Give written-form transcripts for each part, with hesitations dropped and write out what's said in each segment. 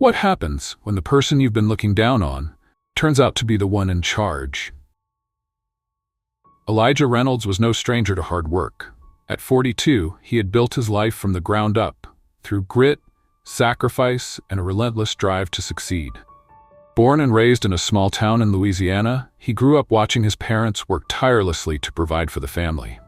What happens when the person you've been looking down on turns out to be the one in charge? Elijah Reynolds was no stranger to hard work. At 42, he had built his life from the ground up, through grit, sacrifice, and a relentless drive to succeed. Born and raised in a small town in Louisiana, he grew up watching his parents work tirelessly to provide for the family.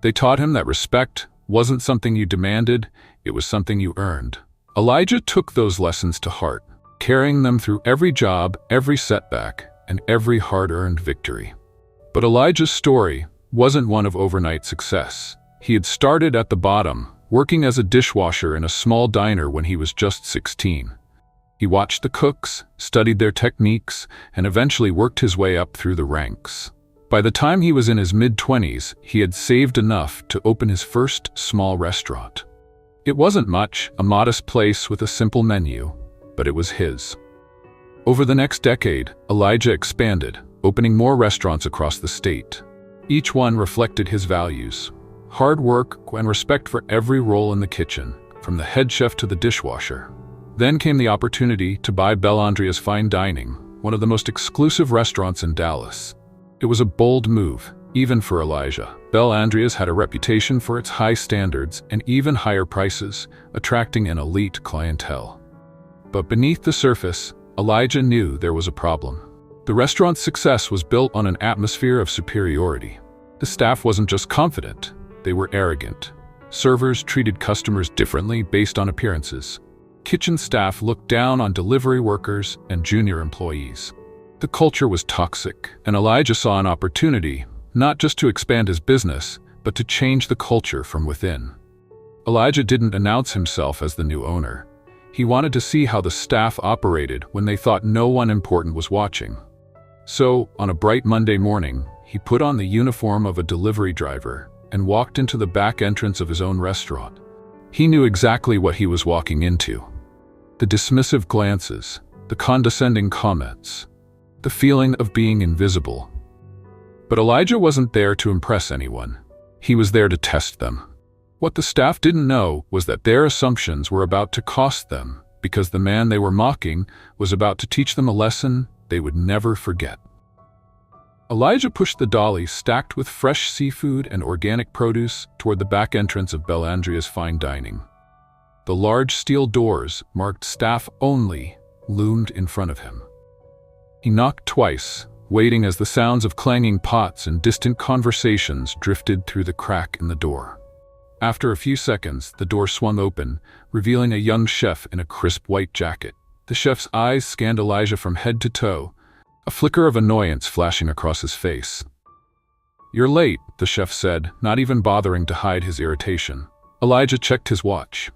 They taught him that respect wasn't something you demanded, it was something you earned. Elijah took those lessons to heart, carrying them through every job, every setback, and every hard-earned victory. But Elijah's story wasn't one of overnight success. He had started at the bottom, working as a dishwasher in a small diner when he was just 16. He watched the cooks, studied their techniques, and eventually worked his way up through the ranks. By the time he was in his mid-20s, he had saved enough to open his first small restaurant. It wasn't much, a modest place with a simple menu, but it was his. Over the next decade, Elijah expanded, opening more restaurants across the state. Each one reflected his values: hard work and respect for every role in the kitchen, from the head chef to the dishwasher. Then came the opportunity to buy Bellandria's Fine Dining, one of the most exclusive restaurants in Dallas. It was a bold move, even for Elijah. Bellandria's had a reputation for its high standards and even higher prices, attracting an elite clientele. But beneath the surface, Elijah knew there was a problem. The restaurant's success was built on an atmosphere of superiority. The staff wasn't just confident, they were arrogant. Servers treated customers differently based on appearances. Kitchen staff looked down on delivery workers and junior employees. The culture was toxic, and Elijah saw an opportunity, not just to expand his business, but to change the culture from within. Elijah didn't announce himself as the new owner. He wanted to see how the staff operated when they thought no one important was watching. So, on a bright Monday morning, he put on the uniform of a delivery driver and walked into the back entrance of his own restaurant. He knew exactly what he was walking into. The dismissive glances, the condescending comments, the feeling of being invisible. But Elijah wasn't there to impress anyone. He was there to test them. What the staff didn't know was that their assumptions were about to cost them, because the man they were mocking was about to teach them a lesson they would never forget. Elijah pushed the dolly stacked with fresh seafood and organic produce toward the back entrance of Bellandria's Fine Dining. The large steel doors, marked staff only, loomed in front of him. He knocked twice, waiting as the sounds of clanging pots and distant conversations drifted through the crack in the door. After a few seconds, the door swung open, revealing a young chef in a crisp white jacket. The chef's eyes scanned Elijah from head to toe, a flicker of annoyance flashing across his face. "You're late," the chef said, not even bothering to hide his irritation. Elijah checked his watch.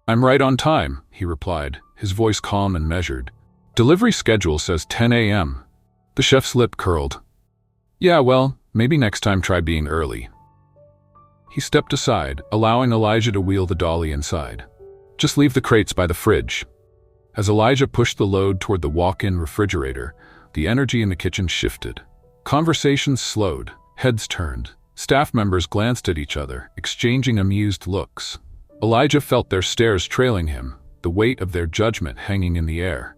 "I'm right on time," he replied, his voice calm and measured. "Delivery schedule says 10 a.m. The chef's lip curled. "Yeah, well, maybe next time try being early." He stepped aside, allowing Elijah to wheel the dolly inside. "Just leave the crates by the fridge." As Elijah pushed the load toward the walk-in refrigerator, the energy in the kitchen shifted. Conversations slowed, heads turned. Staff members glanced at each other, exchanging amused looks. Elijah felt their stares trailing him, the weight of their judgment hanging in the air.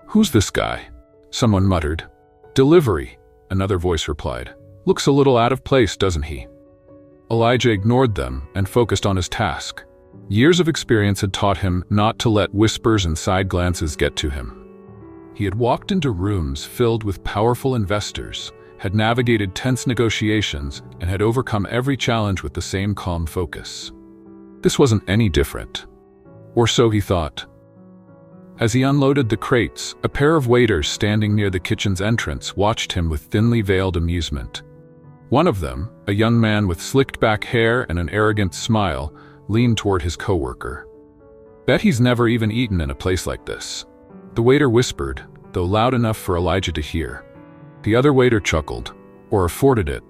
"Who's this guy?" someone muttered. "Delivery," another voice replied. "Looks a little out of place, doesn't he?" Elijah ignored them and focused on his task. Years of experience had taught him not to let whispers and side glances get to him. He had walked into rooms filled with powerful investors, had navigated tense negotiations, and had overcome every challenge with the same calm focus. This wasn't any different. Or so he thought. As he unloaded the crates, a pair of waiters standing near the kitchen's entrance watched him with thinly veiled amusement. One of them, a young man with slicked back hair and an arrogant smile, leaned toward his coworker. "Bet he's never even eaten in a place like this." The waiter whispered, though loud enough for Elijah to hear. The other waiter chuckled, or afforded it.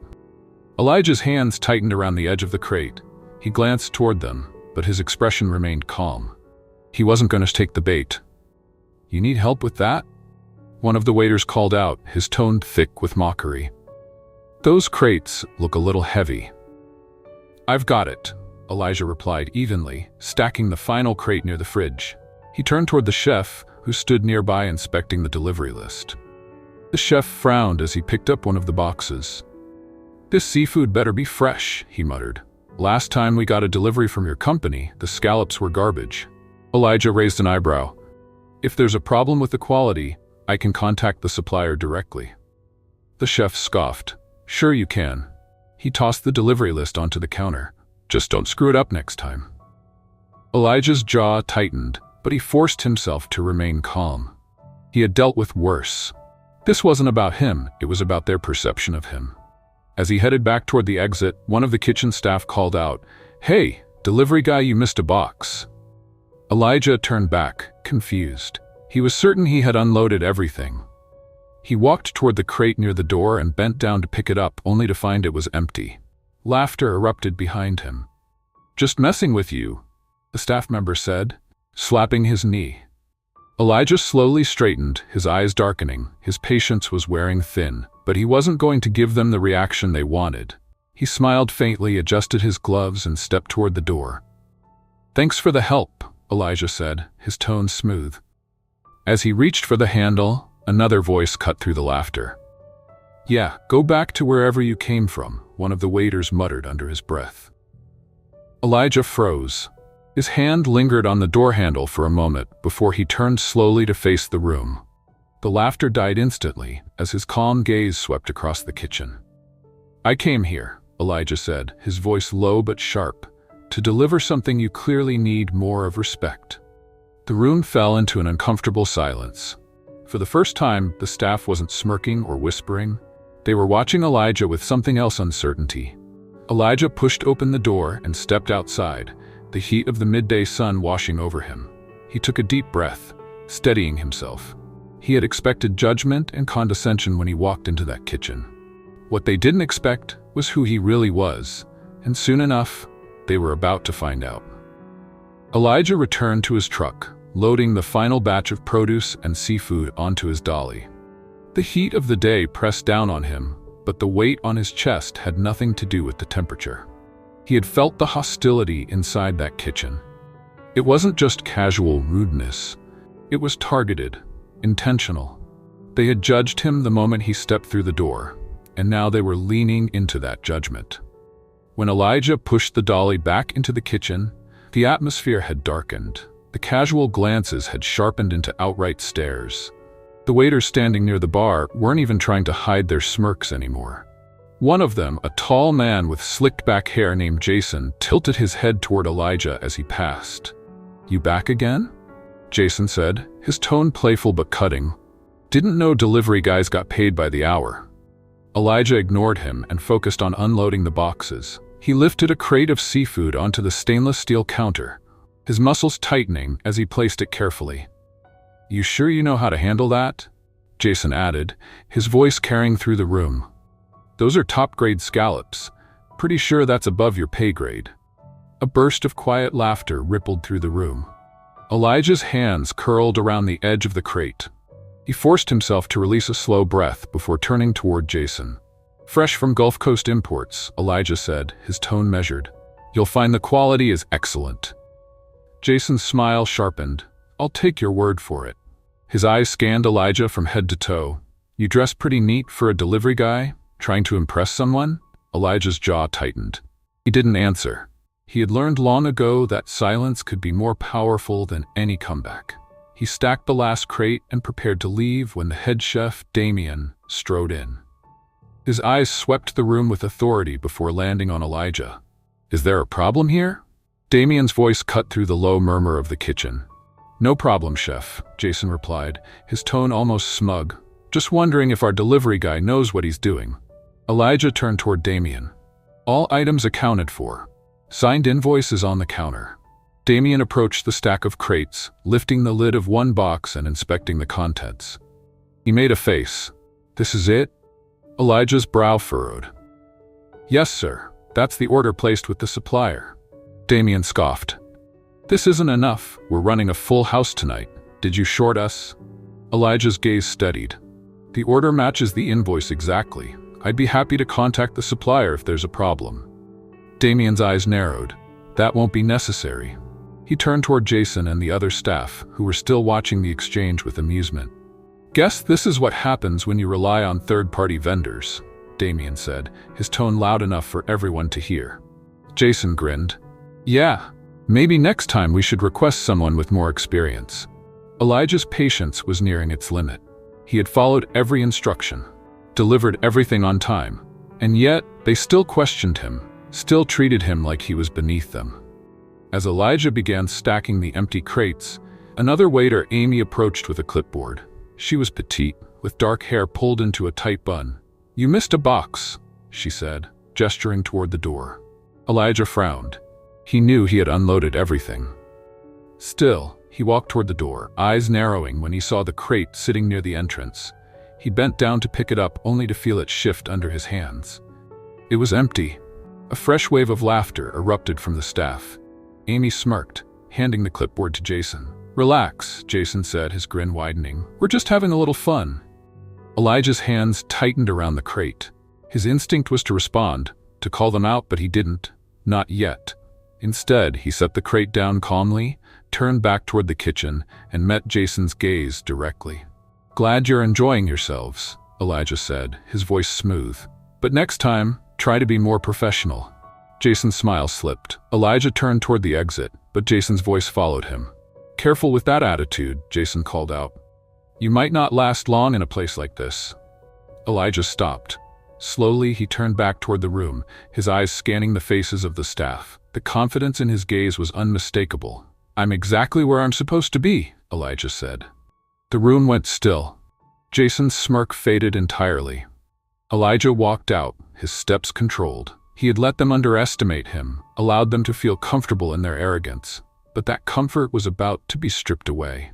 Elijah's hands tightened around the edge of the crate. He glanced toward them, but his expression remained calm. He wasn't going to take the bait. "You need help with that?" One of the waiters called out, his tone thick with mockery. "Those crates look a little heavy." "I've got it," Elijah replied evenly, stacking the final crate near the fridge. He turned toward the chef, who stood nearby inspecting the delivery list. The chef frowned as he picked up one of the boxes. "This seafood better be fresh," he muttered. "Last time we got a delivery from your company, the scallops were garbage." Elijah raised an eyebrow. "If there's a problem with the quality, I can contact the supplier directly." The chef scoffed. "Sure you can." He tossed the delivery list onto the counter. "Just don't screw it up next time." Elijah's jaw tightened, but he forced himself to remain calm. He had dealt with worse. This wasn't about him, it was about their perception of him. As he headed back toward the exit, one of the kitchen staff called out, "Hey, delivery guy, you missed a box." Elijah turned back, confused. He was certain he had unloaded everything. He walked toward the crate near the door and bent down to pick it up, only to find it was empty. Laughter erupted behind him. "Just messing with you," the staff member said, slapping his knee. Elijah slowly straightened, his eyes darkening. His patience was wearing thin, but he wasn't going to give them the reaction they wanted. He smiled faintly, adjusted his gloves, and stepped toward the door. "Thanks for the help," Elijah said, his tone smooth. As he reached for the handle, another voice cut through the laughter. "Yeah, go back to wherever you came from," one of the waiters muttered under his breath. Elijah froze. His hand lingered on the door handle for a moment before he turned slowly to face the room. The laughter died instantly as his calm gaze swept across the kitchen. "I came here," Elijah said, his voice low but sharp, "to deliver something you clearly need more of respect." The room fell into an uncomfortable silence. For the first time, the staff wasn't smirking or whispering. They were watching Elijah with something else: uncertainty. Elijah pushed open the door and stepped outside, the heat of the midday sun washing over him. He took a deep breath, steadying himself. He had expected judgment and condescension when he walked into that kitchen. What they didn't expect was who he really was, and soon enough, they were about to find out. Elijah returned to his truck, loading the final batch of produce and seafood onto his dolly. The heat of the day pressed down on him, but the weight on his chest had nothing to do with the temperature. He had felt the hostility inside that kitchen. It wasn't just casual rudeness. It was targeted, intentional. They had judged him the moment he stepped through the door, and now they were leaning into that judgment. When Elijah pushed the dolly back into the kitchen, the atmosphere had darkened. The casual glances had sharpened into outright stares. The waiters standing near the bar weren't even trying to hide their smirks anymore. One of them, a tall man with slicked-back hair named Jason, tilted his head toward Elijah as he passed. "You back again?" Jason said, his tone playful but cutting. "Didn't know delivery guys got paid by the hour." Elijah ignored him and focused on unloading the boxes. He lifted a crate of seafood onto the stainless steel counter, his muscles tightening as he placed it carefully. "You sure you know how to handle that?" Jason added, his voice carrying through the room. "Those are top-grade scallops. Pretty sure that's above your pay grade." A burst of quiet laughter rippled through the room. Elijah's hands curled around the edge of the crate. He forced himself to release a slow breath before turning toward Jason. "Fresh from Gulf Coast imports," Elijah said, his tone measured. "You'll find the quality is excellent." Jason's smile sharpened. "I'll take your word for it." His eyes scanned Elijah from head to toe. "You dress pretty neat for a delivery guy? Trying to impress someone?" Elijah's jaw tightened. He didn't answer. He had learned long ago that silence could be more powerful than any comeback. He stacked the last crate and prepared to leave when the head chef, Damien, strode in. His eyes swept the room with authority before landing on Elijah. "Is there a problem here?" Damien's voice cut through the low murmur of the kitchen. "No problem, chef," Jason replied, his tone almost smug. "Just wondering if our delivery guy knows what he's doing." Elijah turned toward Damien. "All items accounted for. Signed invoice is on the counter." Damien approached the stack of crates, lifting the lid of one box and inspecting the contents. He made a face. "This is it?" Elijah's brow furrowed. "Yes, sir. That's the order placed with the supplier." Damien scoffed. "This isn't enough. We're running a full house tonight. Did you short us?" Elijah's gaze steadied. "The order matches the invoice exactly. I'd be happy to contact the supplier if there's a problem." Damien's eyes narrowed. "That won't be necessary." He turned toward Jason and the other staff, who were still watching the exchange with amusement. "Guess this is what happens when you rely on third-party vendors," Damien said, his tone loud enough for everyone to hear. Jason grinned. "Yeah, maybe next time we should request someone with more experience." Elijah's patience was nearing its limit. He had followed every instruction, delivered everything on time, and yet they still questioned him, still treated him like he was beneath them. As Elijah began stacking the empty crates, another waiter, Amy, approached with a clipboard. She was petite, with dark hair pulled into a tight bun. "You missed a box," she said, gesturing toward the door. Elijah frowned. He knew he had unloaded everything. Still, he walked toward the door, eyes narrowing when he saw the crate sitting near the entrance. He bent down to pick it up, only to feel it shift under his hands. It was empty. A fresh wave of laughter erupted from the staff. Amy smirked, handing the clipboard to Jason. "Relax," Jason said, his grin widening. "We're just having a little fun." Elijah's hands tightened around the crate. His instinct was to respond, to call them out, but he didn't. Not yet. Instead, he set the crate down calmly, turned back toward the kitchen, and met Jason's gaze directly. "Glad you're enjoying yourselves," Elijah said, his voice smooth. "But next time, try to be more professional." Jason's smile slipped. Elijah turned toward the exit, but Jason's voice followed him. "Careful with that attitude," Jason called out. "You might not last long in a place like this." Elijah stopped. Slowly, he turned back toward the room, his eyes scanning the faces of the staff. The confidence in his gaze was unmistakable. "I'm exactly where I'm supposed to be," Elijah said. The room went still. Jason's smirk faded entirely. Elijah walked out, his steps controlled. He had let them underestimate him, allowed them to feel comfortable in their arrogance. But that comfort was about to be stripped away.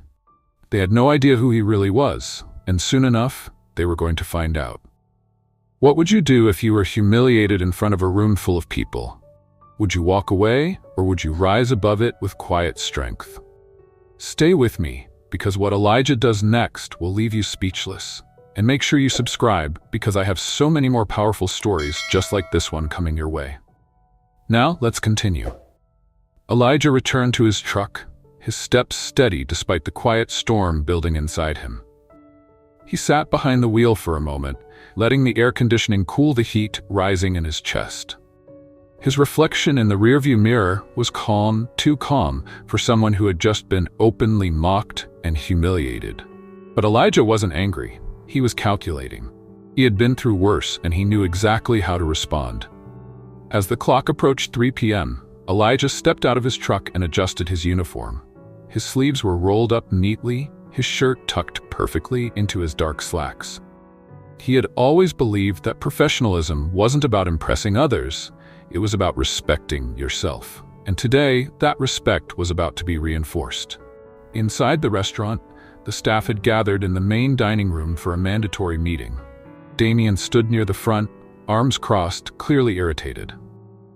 They had no idea who he really was, and soon enough, they were going to find out. What would you do if you were humiliated in front of a room full of people? Would you walk away, or would you rise above it with quiet strength? Stay with me, because what Elijah does next will leave you speechless. And make sure you subscribe, because I have so many more powerful stories just like this one coming your way. Now, let's continue. Elijah returned to his truck, his steps steady despite the quiet storm building inside him. He sat behind the wheel for a moment, letting the air conditioning cool the heat rising in his chest. His reflection in the rearview mirror was calm, too calm for someone who had just been openly mocked and humiliated. But Elijah wasn't angry. He was calculating. He had been through worse, and he knew exactly how to respond. As the clock approached 3 p.m., Elijah stepped out of his truck and adjusted his uniform. His sleeves were rolled up neatly, his shirt tucked perfectly into his dark slacks. He had always believed that professionalism wasn't about impressing others, it was about respecting yourself. And today, that respect was about to be reinforced. Inside the restaurant, the staff had gathered in the main dining room for a mandatory meeting. Damien stood near the front, arms crossed, clearly irritated.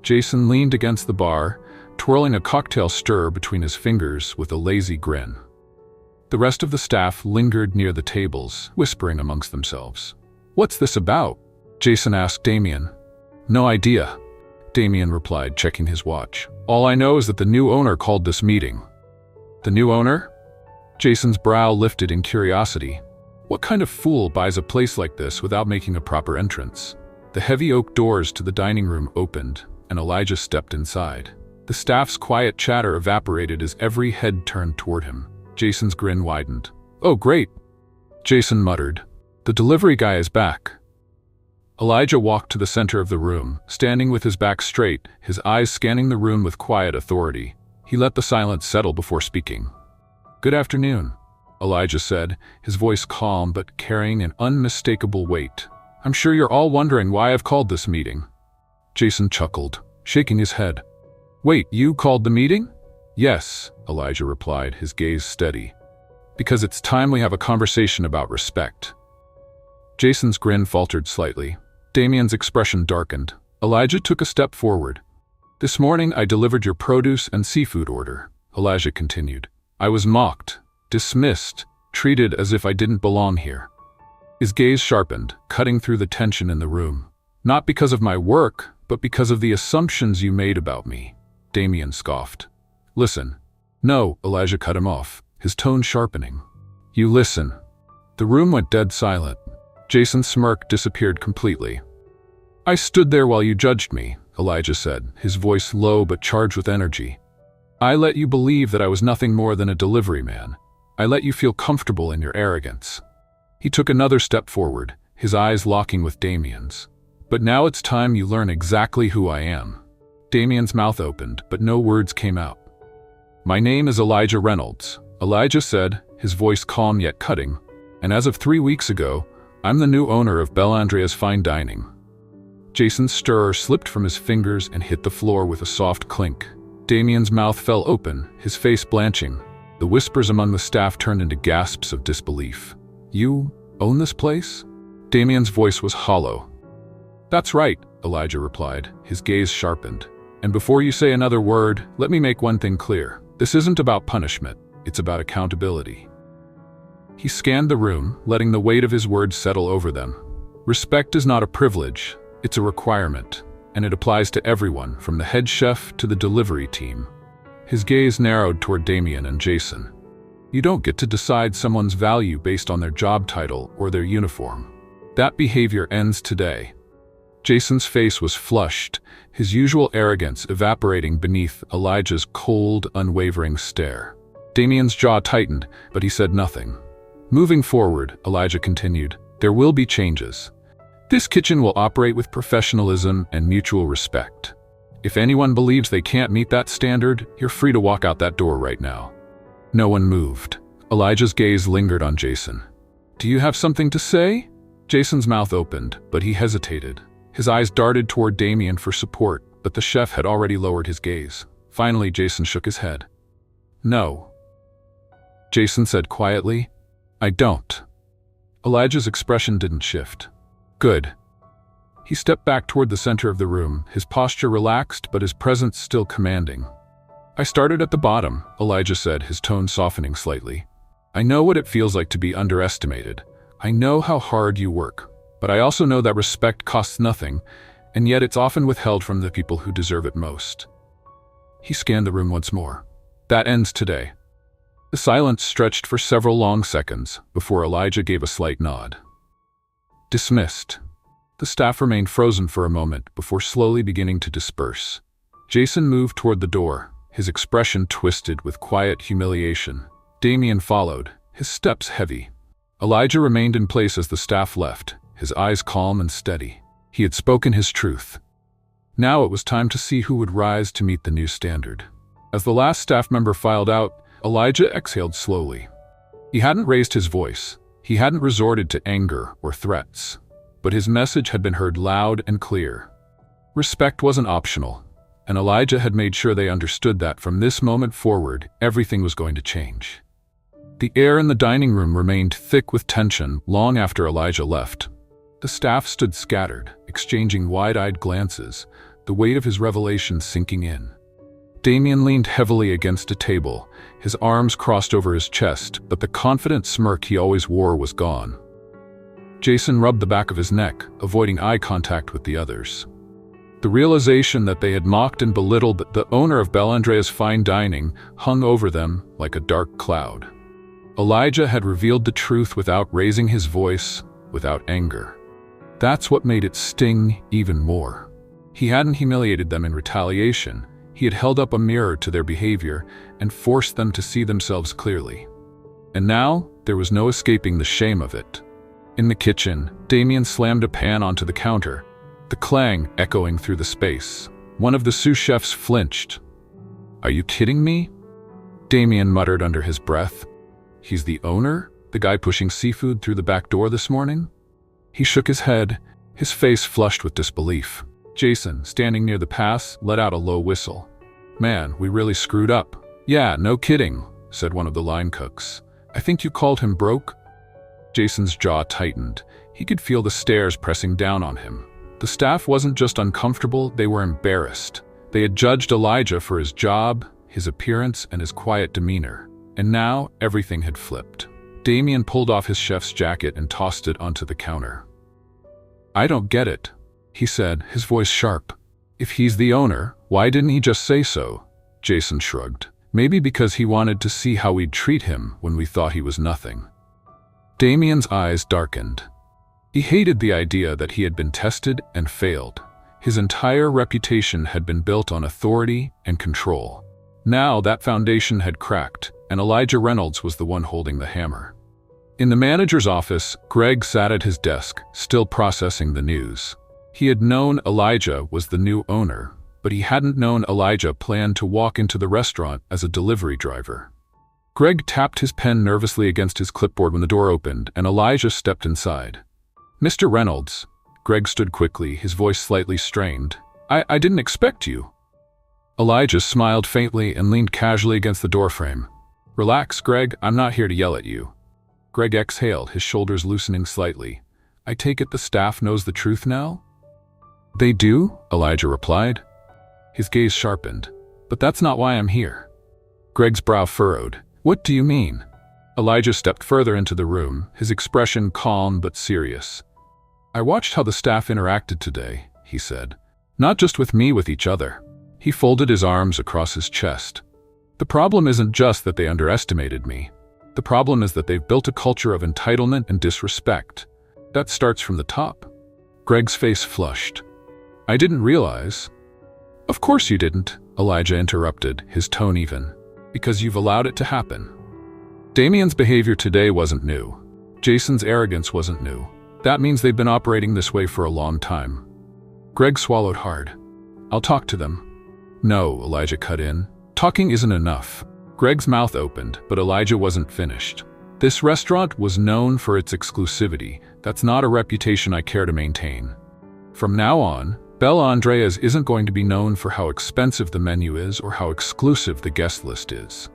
Jason leaned against the bar, twirling a cocktail stirrer between his fingers with a lazy grin. The rest of the staff lingered near the tables, whispering amongst themselves. "What's this about?" Jason asked Damien. "No idea," Damien replied, checking his watch. "All I know is that the new owner called this meeting." "The new owner?" Jason's brow lifted in curiosity. What kind of fool buys a place like this without making a proper entrance? The heavy oak doors to the dining room opened, and Elijah stepped inside. The staff's quiet chatter evaporated as every head turned toward him. Jason's grin widened. "Oh, great," Jason muttered. "The delivery guy is back." Elijah walked to the center of the room, standing with his back straight, his eyes scanning the room with quiet authority. He let the silence settle before speaking. "Good afternoon," Elijah said, his voice calm but carrying an unmistakable weight. "I'm sure you're all wondering why I've called this meeting." Jason chuckled, shaking his head. "Wait, you called the meeting?" "Yes," Elijah replied, his gaze steady. "Because it's time we have a conversation about respect." Jason's grin faltered slightly. Damien's expression darkened. Elijah took a step forward. "This morning I delivered your produce and seafood order," Elijah continued. "I was mocked, dismissed, treated as if I didn't belong here." His gaze sharpened, cutting through the tension in the room. "Not because of my work, but because of the assumptions you made about me," Damien scoffed. "Listen, No, Elijah cut him off, his tone sharpening. You listen. The room went dead silent. Jason's smirk disappeared completely. I stood there while you judged me, Elijah said, his voice low but charged with energy. I let you believe that I was nothing more than a delivery man. I let you feel comfortable in your arrogance. He took another step forward, his eyes locking with Damien's. But now it's time you learn exactly who I am. Damien's mouth opened, but no words came out. My name is Elijah Reynolds, Elijah said, his voice calm yet cutting. And as of 3 weeks ago, I'm the new owner of Bellandrea's Fine Dining. Jason's stirrer slipped from his fingers and hit the floor with a soft clink. Damien's mouth fell open, his face blanching. The whispers among the staff turned into gasps of disbelief. You own this place? Damien's voice was hollow. That's right, Elijah replied, his gaze sharpened. And before you say another word, let me make one thing clear. This isn't about punishment, it's about accountability. He scanned the room, letting the weight of his words settle over them. Respect is not a privilege, it's a requirement, and it applies to everyone, from the head chef to the delivery team. His gaze narrowed toward Damien and Jason. You don't get to decide someone's value based on their job title or their uniform. That behavior ends today. Jason's face was flushed, his usual arrogance evaporating beneath Elijah's cold, unwavering stare. Damien's jaw tightened, but he said nothing. Moving forward, Elijah continued, there will be changes. This kitchen will operate with professionalism and mutual respect. If anyone believes they can't meet that standard, you're free to walk out that door right now. No one moved. Elijah's gaze lingered on Jason. Do you have something to say? Jason's mouth opened, but he hesitated. His eyes darted toward Damien for support, but the chef had already lowered his gaze. Finally, Jason shook his head. No. Jason said quietly, I don't. Elijah's expression didn't shift. Good. He stepped back toward the center of the room, his posture relaxed but his presence still commanding. I started at the bottom, Elijah said, his tone softening slightly. I know what it feels like to be underestimated. I know how hard you work. But I also know that respect costs nothing, and yet it's often withheld from the people who deserve it most. He scanned the room once more. That ends today. The silence stretched for several long seconds before Elijah gave a slight nod. Dismissed. The staff remained frozen for a moment before slowly beginning to disperse. Jason moved toward the door, his expression twisted with quiet humiliation. Damien followed, his steps heavy. Elijah remained in place as the staff left, his eyes calm and steady. He had spoken his truth. Now it was time to see who would rise to meet the new standard. As the last staff member filed out, Elijah exhaled slowly. He hadn't raised his voice. He hadn't resorted to anger or threats. But his message had been heard loud and clear. Respect wasn't optional, and Elijah had made sure they understood that from this moment forward, everything was going to change. The air in the dining room remained thick with tension long after Elijah left. The staff stood scattered, exchanging wide-eyed glances, the weight of his revelation sinking in. Damien leaned heavily against a table, his arms crossed over his chest, but the confident smirk he always wore was gone. Jason rubbed the back of his neck, avoiding eye contact with the others. The realization that they had mocked and belittled the owner of Bellandrea's Fine Dining hung over them like a dark cloud. Elijah had revealed the truth without raising his voice, without anger. That's what made it sting even more. He hadn't humiliated them in retaliation. He had held up a mirror to their behavior and forced them to see themselves clearly. And now, there was no escaping the shame of it. In the kitchen, Damien slammed a pan onto the counter, the clang echoing through the space. One of the sous chefs flinched. Are you kidding me? Damien muttered under his breath. He's the owner? The guy pushing seafood through the back door this morning? He shook his head, his face flushed with disbelief. Jason, standing near the pass, let out a low whistle. Man, we really screwed up. Yeah, no kidding, said one of the line cooks. I think you called him broke? Jason's jaw tightened. He could feel the stares pressing down on him. The staff wasn't just uncomfortable, they were embarrassed. They had judged Elijah for his job, his appearance, and his quiet demeanor. And now, everything had flipped. Damien pulled off his chef's jacket and tossed it onto the counter. I don't get it, he said, his voice sharp. If he's the owner, why didn't he just say so? Jason shrugged. Maybe because he wanted to see how we'd treat him when we thought he was nothing. Damien's eyes darkened. He hated the idea that he had been tested and failed. His entire reputation had been built on authority and control. Now that foundation had cracked, and Elijah Reynolds was the one holding the hammer. In the manager's office, Greg sat at his desk, still processing the news. He had known Elijah was the new owner, but he hadn't known Elijah planned to walk into the restaurant as a delivery driver. Greg tapped his pen nervously against his clipboard when the door opened, and Elijah stepped inside. "Mr. Reynolds," Greg stood quickly, his voice slightly strained. I didn't expect you." Elijah smiled faintly and leaned casually against the doorframe. "Relax, Greg, I'm not here to yell at you." Greg exhaled, his shoulders loosening slightly. "I take it the staff knows the truth now?" "They do," Elijah replied. His gaze sharpened. "But that's not why I'm here." Greg's brow furrowed. "What do you mean?" Elijah stepped further into the room, his expression calm but serious. "I watched how the staff interacted today," he said. "Not just with me, with each other." He folded his arms across his chest. "The problem isn't just that they underestimated me. The problem is that they've built a culture of entitlement and disrespect. That starts from the top." Greg's face flushed. "I didn't realize." "Of course you didn't," Elijah interrupted, his tone even. "Because you've allowed it to happen." Damien's behavior today wasn't new. Jason's arrogance wasn't new. That means they've been operating this way for a long time. Greg swallowed hard. "I'll talk to them." "No," Elijah cut in. "Talking isn't enough." Greg's mouth opened, but Elijah wasn't finished. "This restaurant was known for its exclusivity. That's not a reputation I care to maintain. From now on, Bella Andrea's isn't going to be known for how expensive the menu is or how exclusive the guest list is."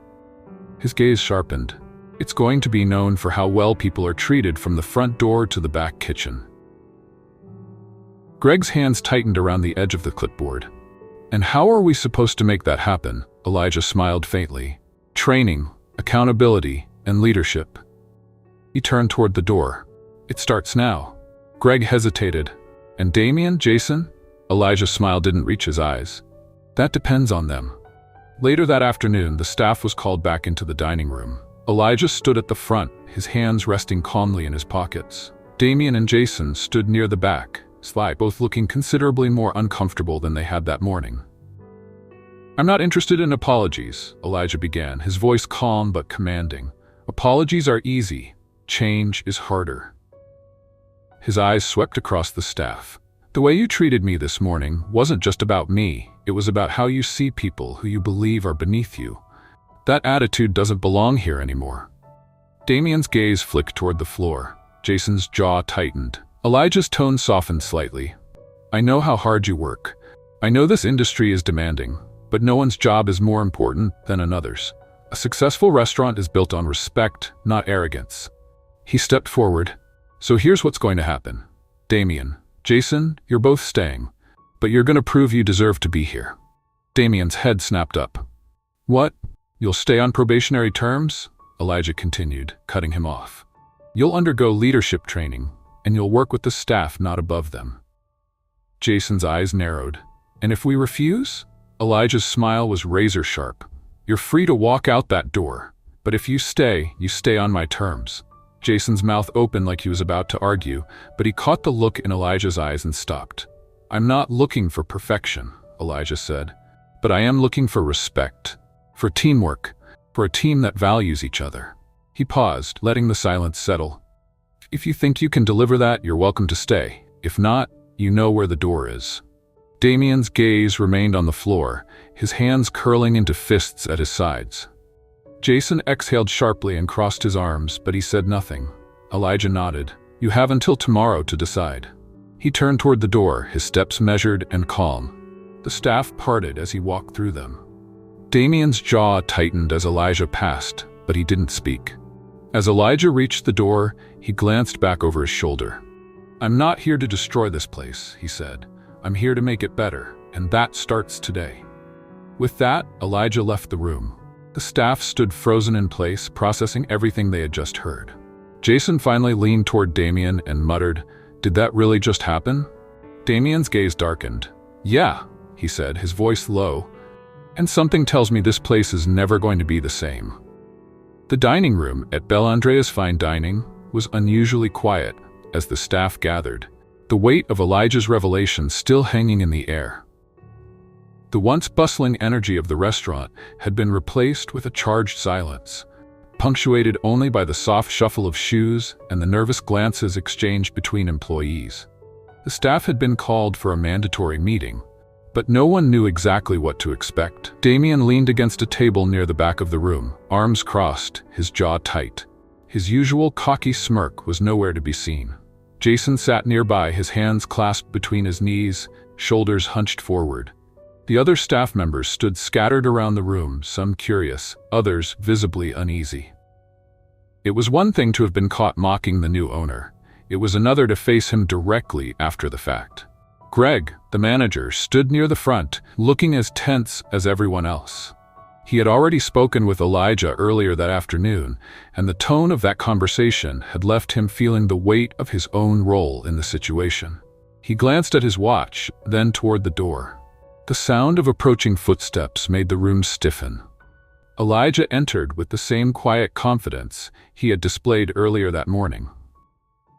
His gaze sharpened. "It's going to be known for how well people are treated from the front door to the back kitchen." Greg's hands tightened around the edge of the clipboard. "And how are we supposed to make that happen?" Elijah smiled faintly. "Training, accountability, and leadership." He turned toward the door. "It starts now." Greg hesitated. "And Damien, Jason?" Elijah's smile didn't reach his eyes. "That depends on them." Later that afternoon, the staff was called back into the dining room. Elijah stood at the front, his hands resting calmly in his pockets. Damien and Jason stood near the back, both looking considerably more uncomfortable than they had that morning. "I'm not interested in apologies," Elijah began, his voice calm but commanding. "Apologies are easy. Change is harder." His eyes swept across the staff. "The way you treated me this morning wasn't just about me. It was about how you see people who you believe are beneath you. That attitude doesn't belong here anymore." Damien's gaze flicked toward the floor. Jason's jaw tightened. Elijah's tone softened slightly. "I know how hard you work. I know this industry is demanding, but no one's job is more important than another's. A successful restaurant is built on respect, not arrogance." He stepped forward. "So here's what's going to happen. Damien, Jason, you're both staying, but you're going to prove you deserve to be here." Damien's head snapped up. "What? You'll stay on probationary terms?" Elijah continued, cutting him off. "You'll undergo leadership training, and you'll work with the staff, not above them." Jason's eyes narrowed. "And if we refuse?" Elijah's smile was razor sharp. "You're free to walk out that door, but if you stay on my terms." Jason's mouth opened like he was about to argue, but he caught the look in Elijah's eyes and stopped. "I'm not looking for perfection," Elijah said, "but I am looking for respect, for teamwork, for a team that values each other." He paused, letting the silence settle. "If you think you can deliver that, you're welcome to stay. If not, you know where the door is." Damien's gaze remained on the floor, his hands curling into fists at his sides. Jason exhaled sharply and crossed his arms, but he said nothing. Elijah nodded. "You have until tomorrow to decide." He turned toward the door, his steps measured and calm. The staff parted as he walked through them. Damien's jaw tightened as Elijah passed, but he didn't speak. As Elijah reached the door, he glanced back over his shoulder. "I'm not here to destroy this place," he said. "I'm here to make it better, and that starts today." With that, Elijah left the room. The staff stood frozen in place, processing everything they had just heard. Jason finally leaned toward Damien and muttered, "Did that really just happen?" Damien's gaze darkened. "Yeah," he said, his voice low. And something tells me this place is never going to be the same. The dining room at Bel Andrea's Fine Dining was unusually quiet as the staff gathered, the weight of Elijah's revelation still hanging in the air. The once bustling energy of the restaurant had been replaced with a charged silence, punctuated only by the soft shuffle of shoes and the nervous glances exchanged between employees. The staff had been called for a mandatory meeting, but no one knew exactly what to expect. Damien leaned against a table near the back of the room, arms crossed, his jaw tight. His usual cocky smirk was nowhere to be seen. Jason sat nearby, his hands clasped between his knees, shoulders hunched forward. The other staff members stood scattered around the room, some curious, others visibly uneasy. It was one thing to have been caught mocking the new owner. It was another to face him directly after the fact. Greg, the manager, stood near the front, looking as tense as everyone else. He had already spoken with Elijah earlier that afternoon, and the tone of that conversation had left him feeling the weight of his own role in the situation. He glanced at his watch, then toward the door. The sound of approaching footsteps made the room stiffen. Elijah entered with the same quiet confidence he had displayed earlier that morning.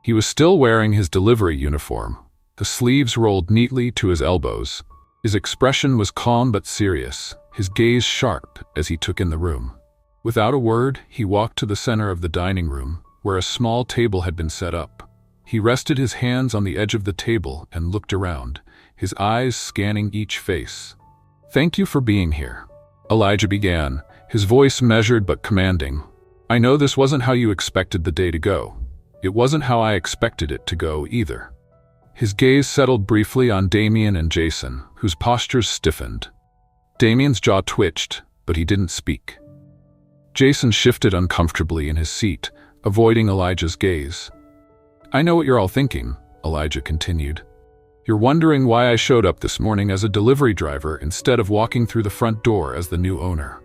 He was still wearing his delivery uniform, the sleeves rolled neatly to his elbows. His expression was calm but serious, his gaze sharp as he took in the room. Without a word, he walked to the center of the dining room, where a small table had been set up. He rested his hands on the edge of the table and looked around, his eyes scanning each face. "Thank you for being here," Elijah began, his voice measured but commanding. "I know this wasn't how you expected the day to go. It wasn't how I expected it to go either." His gaze settled briefly on Damien and Jason, whose postures stiffened. Damien's jaw twitched, but he didn't speak. Jason shifted uncomfortably in his seat, avoiding Elijah's gaze. "I know what you're all thinking," Elijah continued. "You're wondering why I showed up this morning as a delivery driver instead of walking through the front door as the new owner."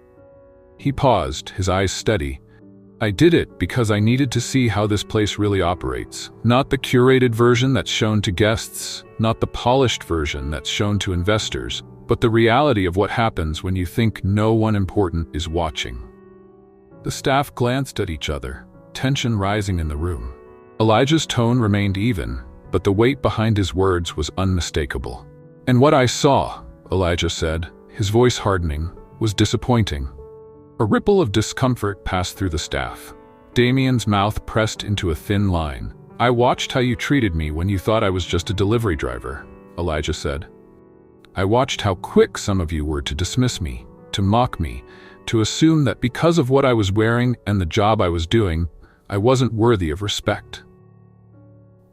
He paused, his eyes steady. "I did it because I needed to see how this place really operates. Not the curated version that's shown to guests, not the polished version that's shown to investors, but the reality of what happens when you think no one important is watching." The staff glanced at each other, tension rising in the room. Elijah's tone remained even, but the weight behind his words was unmistakable. "And what I saw," Elijah said, his voice hardening, "was disappointing." A ripple of discomfort passed through the staff. Damien's mouth pressed into a thin line. "I watched how you treated me when you thought I was just a delivery driver," Elijah said. "I watched how quick some of you were to dismiss me, to mock me, to assume that because of what I was wearing and the job I was doing, I wasn't worthy of respect."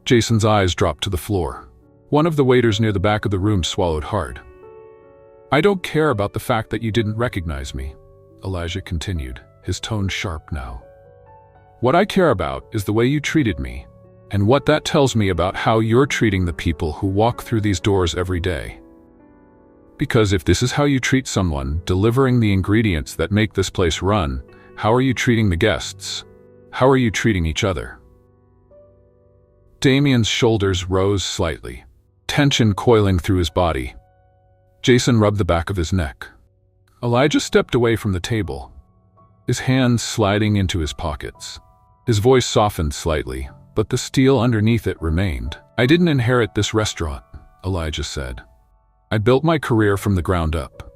Jason's eyes dropped to the floor. One of the waiters near the back of the room swallowed hard. "I don't care about the fact that you didn't recognize me," Elijah continued, his tone sharp now. "What I care about is the way you treated me, and what that tells me about how you're treating the people who walk through these doors every day. Because if this is how you treat someone delivering the ingredients that make this place run, how are you treating the guests? How are you treating each other?" Damien's shoulders rose slightly, tension coiling through his body. Jason rubbed the back of his neck. Elijah stepped away from the table, his hands sliding into his pockets. His voice softened slightly, but the steel underneath it remained. "I didn't inherit this restaurant," Elijah said. "I built my career from the ground up.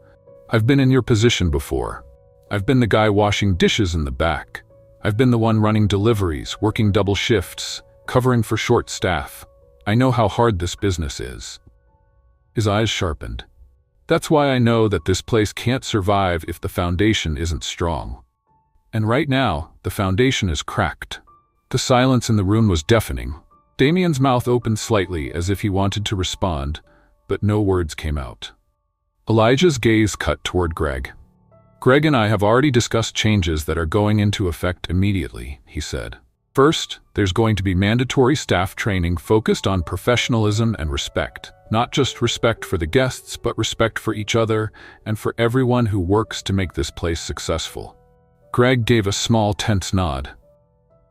I've been in your position before. I've been the guy washing dishes in the back. I've been the one running deliveries, working double shifts, covering for short staff. I know how hard this business is." His eyes sharpened. "That's why I know that this place can't survive if the foundation isn't strong. And right now, the foundation is cracked." The silence in the room was deafening. Damien's mouth opened slightly as if he wanted to respond, but no words came out. Elijah's gaze cut toward Greg. "Greg and I have already discussed changes that are going into effect immediately," he said. "First, there's going to be mandatory staff training focused on professionalism and respect. Not just respect for the guests, but respect for each other and for everyone who works to make this place successful." Greg gave a small tense nod.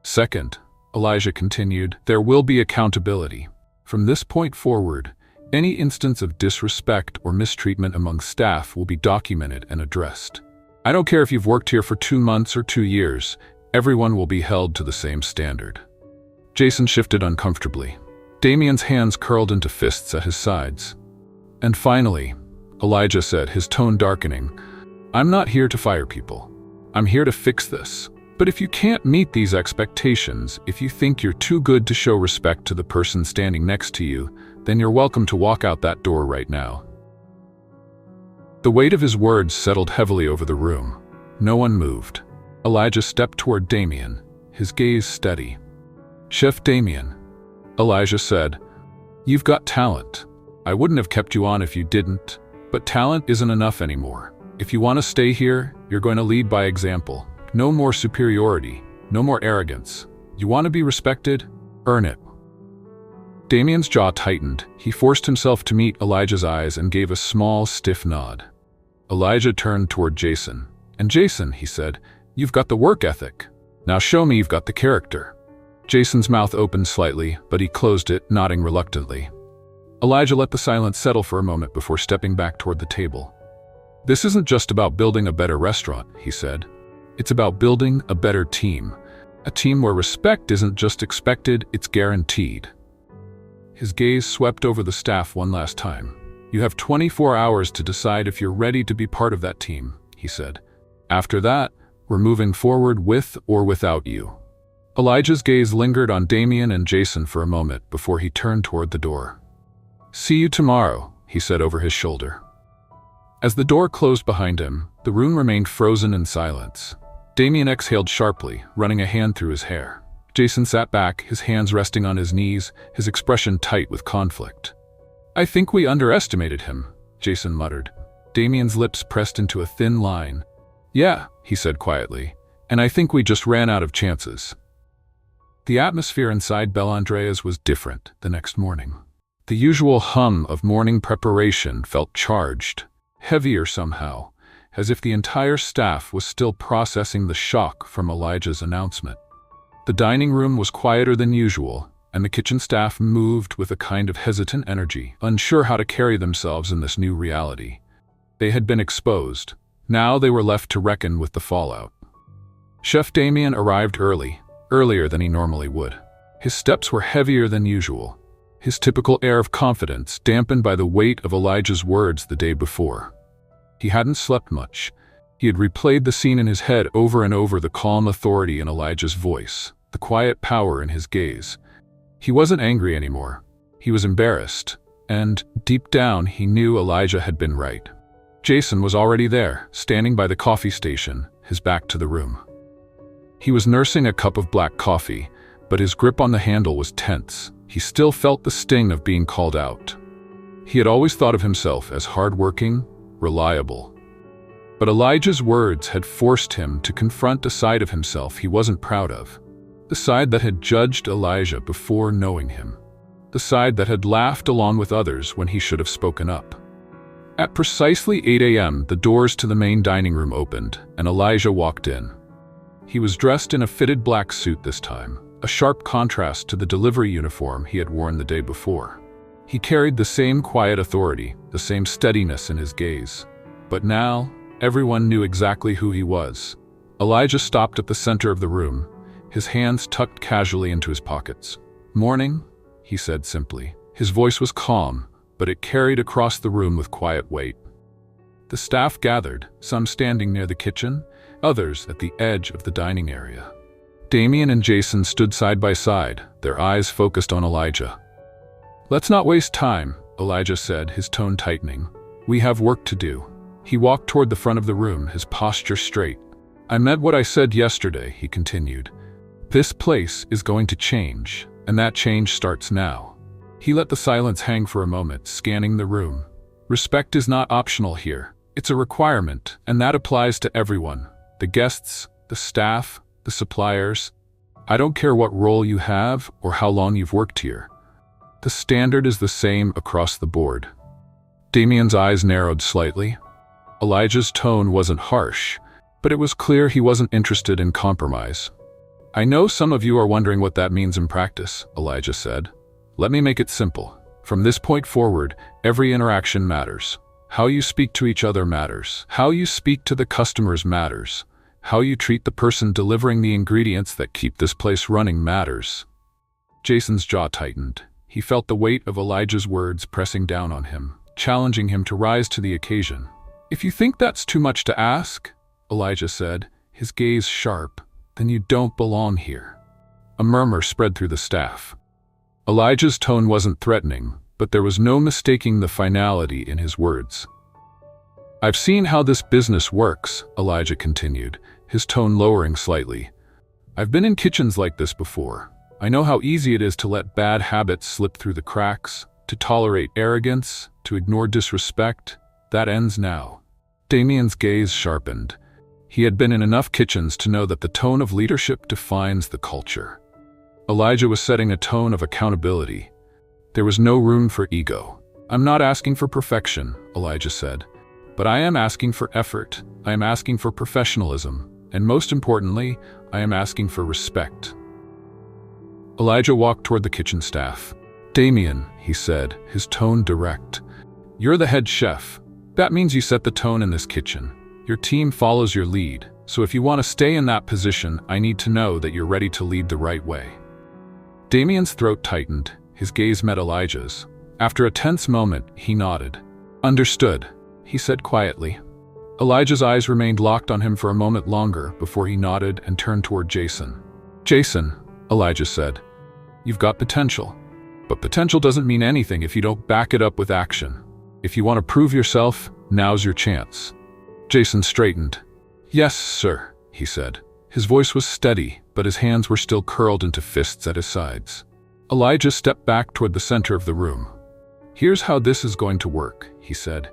"Second," Elijah continued, "there will be accountability. From this point forward, Any instance of disrespect or mistreatment among staff will be documented and addressed. I don't care if you've worked here for 2 months or 2 years, everyone will be held to the same standard. Jason shifted uncomfortably. Damien's hands curled into fists at his sides. And finally, Elijah said, his tone darkening, I'm not here to fire people. I'm here to fix this. But if you can't meet these expectations, if you think you're too good to show respect to the person standing next to you, then you're welcome to walk out that door right now. The weight of his words settled heavily over the room. No one moved. Elijah stepped toward Damien, his gaze steady. Chef Damien, Elijah said, you've got talent. I wouldn't have kept you on if you didn't, but talent isn't enough anymore. If you want to stay here, you're going to lead by example. No more superiority, no more arrogance. You want to be respected? Earn it. Damien's jaw tightened. He forced himself to meet Elijah's eyes and gave a small, stiff nod. Elijah turned toward Jason. And Jason, he said, you've got the work ethic. Now show me you've got the character. Jason's mouth opened slightly, but he closed it, nodding reluctantly. Elijah let the silence settle for a moment before stepping back toward the table. This isn't just about building a better restaurant, he said. It's about building a better team. A team where respect isn't just expected, it's guaranteed. His gaze swept over the staff one last time. You have 24 hours to decide if you're ready to be part of that team, he said. After that, we're moving forward with or without you. Elijah's gaze lingered on Damien and Jason for a moment before he turned toward the door. See you tomorrow, he said over his shoulder. As the door closed behind him, the room remained frozen in silence. Damien exhaled sharply, running a hand through his hair. Jason sat back, his hands resting on his knees, his expression tight with conflict. I think we underestimated him, Jason muttered. Damien's lips pressed into a thin line. Yeah, he said quietly, and I think we just ran out of chances. The atmosphere inside Bellandrea's was different the next morning. The usual hum of morning preparation felt charged, heavier somehow, as if the entire staff was still processing the shock from Elijah's announcement. The dining room was quieter than usual, and the kitchen staff moved with a kind of hesitant energy, unsure how to carry themselves in this new reality. They had been exposed. Now they were left to reckon with the fallout. Chef Damien arrived earlier than he normally would. His steps were heavier than usual, his typical air of confidence dampened by the weight of Elijah's words the day before. He hadn't slept much. He had replayed the scene in his head over and over, the calm authority in Elijah's voice, the quiet power in his gaze. He wasn't angry anymore. He was embarrassed, and deep down he knew Elijah had been right. Jason was already there, standing by the coffee station, his back to the room. He was nursing a cup of black coffee, but his grip on the handle was tense. He still felt the sting of being called out. He had always thought of himself as hardworking, reliable. But Elijah's words had forced him to confront a side of himself he wasn't proud of. The side that had judged Elijah before knowing him. The side that had laughed along with others when he should have spoken up. At precisely 8 a.m., the doors to the main dining room opened, and Elijah walked in. He was dressed in a fitted black suit this time, a sharp contrast to the delivery uniform he had worn the day before. He carried the same quiet authority, the same steadiness in his gaze. But now, everyone knew exactly who he was. Elijah stopped at the center of the room, his hands tucked casually into his pockets. "Morning," he said simply. His voice was calm, but it carried across the room with quiet weight. The staff gathered, some standing near the kitchen, others at the edge of the dining area. Damien and Jason stood side by side, their eyes focused on Elijah. "Let's not waste time," Elijah said, his tone tightening. "We have work to do." He walked toward the front of the room, his posture straight. "I meant what I said yesterday," he continued. "This place is going to change, and that change starts now." He let the silence hang for a moment, scanning the room. Respect is not optional here. It's a requirement, and that applies to everyone. The guests, the staff, the suppliers. I don't care what role you have or how long you've worked here. The standard is the same across the board. Damien's eyes narrowed slightly. Elijah's tone wasn't harsh, but it was clear he wasn't interested in compromise. "I know some of you are wondering what that means in practice," Elijah said. "Let me make it simple. From this point forward, every interaction matters. How you speak to each other matters. How you speak to the customers matters. How you treat the person delivering the ingredients that keep this place running matters. Jason's jaw tightened. He felt the weight of Elijah's words pressing down on him, challenging him to rise to the occasion. "If you think that's too much to ask," Elijah said, his gaze sharp, "then you don't belong here." A murmur spread through the staff. Elijah's tone wasn't threatening, but there was no mistaking the finality in his words. "I've seen how this business works," Elijah continued, his tone lowering slightly. "I've been in kitchens like this before. I know how easy it is to let bad habits slip through the cracks, to tolerate arrogance, to ignore disrespect. That ends now." Damien's gaze sharpened. He had been in enough kitchens to know that the tone of leadership defines the culture. Elijah was setting a tone of accountability. There was no room for ego. "I'm not asking for perfection," Elijah said, "but I am asking for effort. I am asking for professionalism. And most importantly, I am asking for respect." Elijah walked toward the kitchen staff. "Damien," he said, his tone direct, "you're the head chef. That means you set the tone in this kitchen. Your team follows your lead, so if you want to stay in that position, I need to know that you're ready to lead the right way." Damien's throat tightened. His gaze met Elijah's. After a tense moment, he nodded. "Understood," he said quietly. Elijah's eyes remained locked on him for a moment longer before he nodded and turned toward Jason. "Jason," Elijah said, "you've got potential. But potential doesn't mean anything if you don't back it up with action. If you want to prove yourself, now's your chance." Jason straightened. "Yes, sir," he said. His voice was steady, but his hands were still curled into fists at his sides. Elijah stepped back toward the center of the room. "Here's how this is going to work," he said.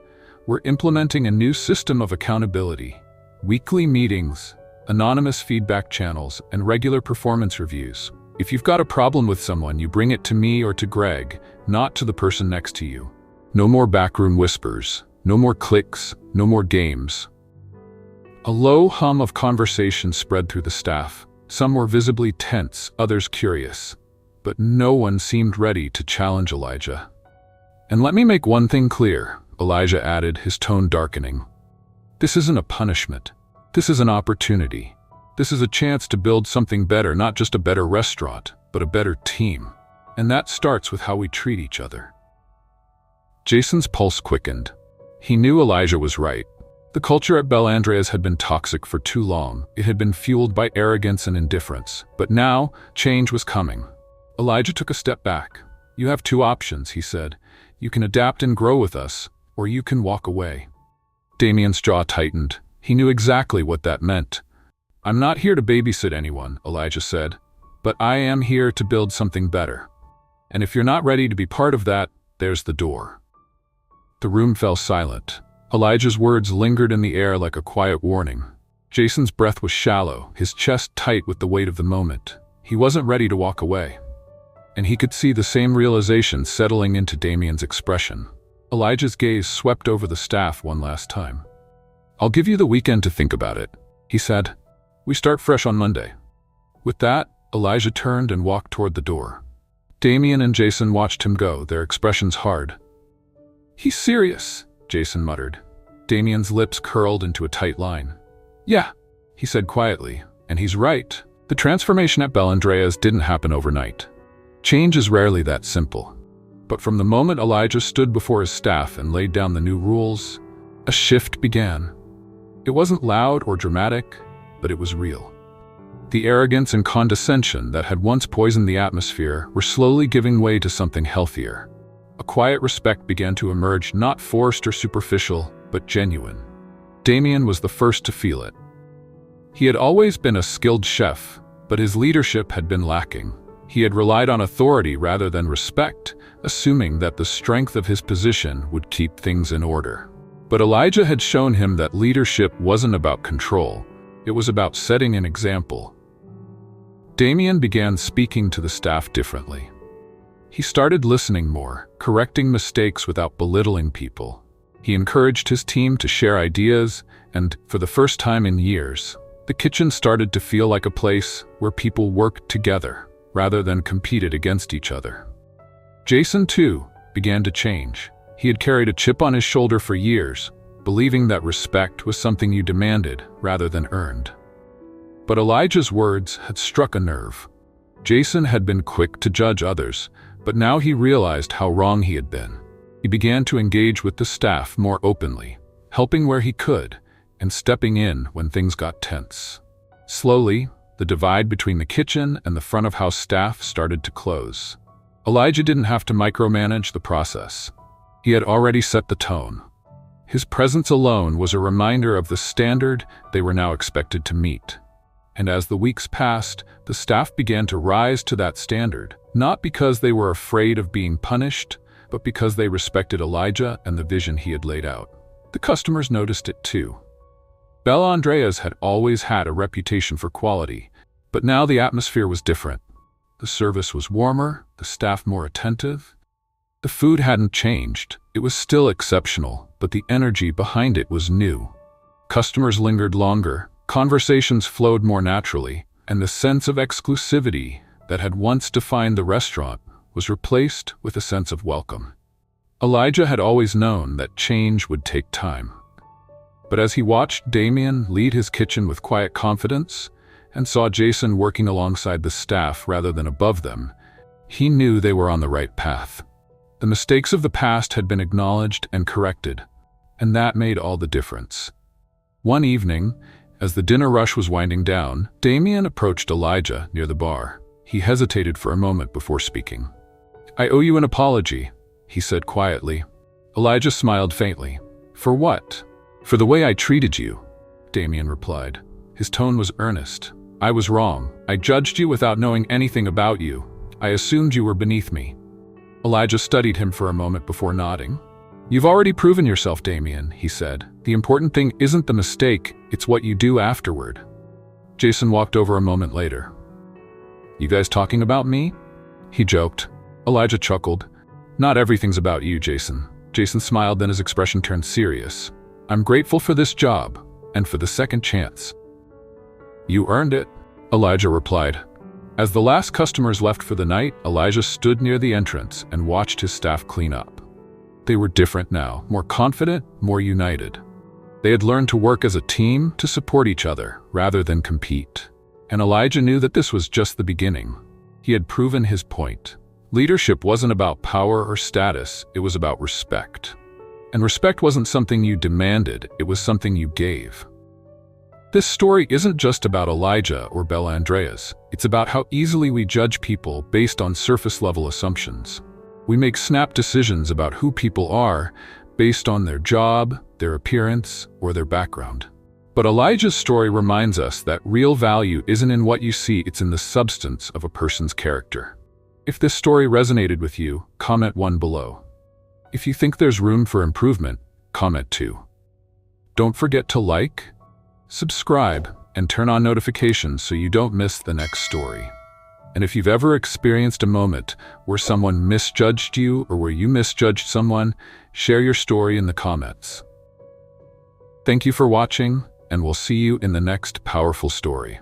"We're implementing a new system of accountability. Weekly meetings, anonymous feedback channels, and regular performance reviews. If you've got a problem with someone, you bring it to me or to Greg, not to the person next to you. No more backroom whispers, no more cliques, no more games." A low hum of conversation spread through the staff. Some were visibly tense, others curious. But no one seemed ready to challenge Elijah. "And let me make one thing clear," Elijah added, his tone darkening. "This isn't a punishment. This is an opportunity. This is a chance to build something better, not just a better restaurant, but a better team. And that starts with how we treat each other." Jason's pulse quickened. He knew Elijah was right. The culture at Bel Andreas had been toxic for too long. It had been fueled by arrogance and indifference. But now, change was coming. Elijah took a step back. "You have two options," he said. "You can adapt and grow with us, or you can walk away." Damien's jaw tightened. He knew exactly what that meant. "I'm not here to babysit anyone," Elijah said, "but I am here to build something better. And if you're not ready to be part of that, there's the door." The room fell silent. Elijah's words lingered in the air like a quiet warning. Jason's breath was shallow, his chest tight with the weight of the moment. He wasn't ready to walk away. And he could see the same realization settling into Damien's expression. Elijah's gaze swept over the staff one last time. "I'll give you the weekend to think about it," he said. "We start fresh on Monday." With that, Elijah turned and walked toward the door. Damien and Jason watched him go, their expressions hard. "He's serious," Jason muttered. Damien's lips curled into a tight line. "Yeah," he said quietly, "and he's right. The transformation at Bel Andreas didn't happen overnight. Change is rarely that simple. But from the moment Elijah stood before his staff and laid down the new rules, a shift began. It wasn't loud or dramatic, but it was real. The arrogance and condescension that had once poisoned the atmosphere were slowly giving way to something healthier. A quiet respect began to emerge, not forced or superficial, but genuine. Damien was the first to feel it. He had always been a skilled chef, but his leadership had been lacking. He had relied on authority rather than respect, assuming that the strength of his position would keep things in order. But Elijah had shown him that leadership wasn't about control. It was about setting an example. Damien began speaking to the staff differently. He started listening more, correcting mistakes without belittling people. He encouraged his team to share ideas, and, for the first time in years, the kitchen started to feel like a place where people worked together, rather than competed against each other. Jason, too, began to change. He had carried a chip on his shoulder for years, believing that respect was something you demanded rather than earned. But Elijah's words had struck a nerve. Jason had been quick to judge others, but now he realized how wrong he had been. He began to engage with the staff more openly, helping where he could, and stepping in when things got tense. Slowly, the divide between the kitchen and the front-of-house staff started to close. Elijah didn't have to micromanage the process. He had already set the tone. His presence alone was a reminder of the standard they were now expected to meet. And as the weeks passed, the staff began to rise to that standard, not because they were afraid of being punished, but because they respected Elijah and the vision he had laid out. The customers noticed it too. Bella Andrea's had always had a reputation for quality, but now the atmosphere was different. The service was warmer, the staff more attentive. The food hadn't changed. It was still exceptional, but the energy behind it was new. Customers lingered longer, conversations flowed more naturally, and the sense of exclusivity that had once defined the restaurant was replaced with a sense of welcome. Elijah had always known that change would take time. But as he watched Damien lead his kitchen with quiet confidence and saw Jason working alongside the staff rather than above them, he knew they were on the right path. The mistakes of the past had been acknowledged and corrected, and that made all the difference. One evening, as the dinner rush was winding down, Damien approached Elijah near the bar. He hesitated for a moment before speaking. "I owe you an apology," he said quietly. Elijah smiled faintly. "For what?" "For the way I treated you," Damien replied. His tone was earnest. "I was wrong. I judged you without knowing anything about you. I assumed you were beneath me." Elijah studied him for a moment before nodding. "You've already proven yourself, Damien," he said. "The important thing isn't the mistake, it's what you do afterward." Jason walked over a moment later. "You guys talking about me?" he joked. Elijah chuckled. "Not everything's about you, Jason." Jason smiled, then his expression turned serious. "I'm grateful for this job, and for the second chance." "You earned it," Elijah replied. As the last customers left for the night, Elijah stood near the entrance and watched his staff clean up. They were different now, more confident, more united. They had learned to work as a team to support each other rather than compete. And Elijah knew that this was just the beginning. He had proven his point. Leadership wasn't about power or status, it was about respect. And respect wasn't something you demanded, it was something you gave. This story isn't just about Elijah or Bella Andreas. It's about how easily we judge people based on surface-level assumptions. We make snap decisions about who people are based on their job, their appearance, or their background. But Elijah's story reminds us that real value isn't in what you see, it's in the substance of a person's character. If this story resonated with you, comment 1 below. If you think there's room for improvement, comment 2. Don't forget to like, subscribe, and turn on notifications so you don't miss the next story. And if you've ever experienced a moment where someone misjudged you or where you misjudged someone, share your story in the comments. Thank you for watching, and we'll see you in the next powerful story.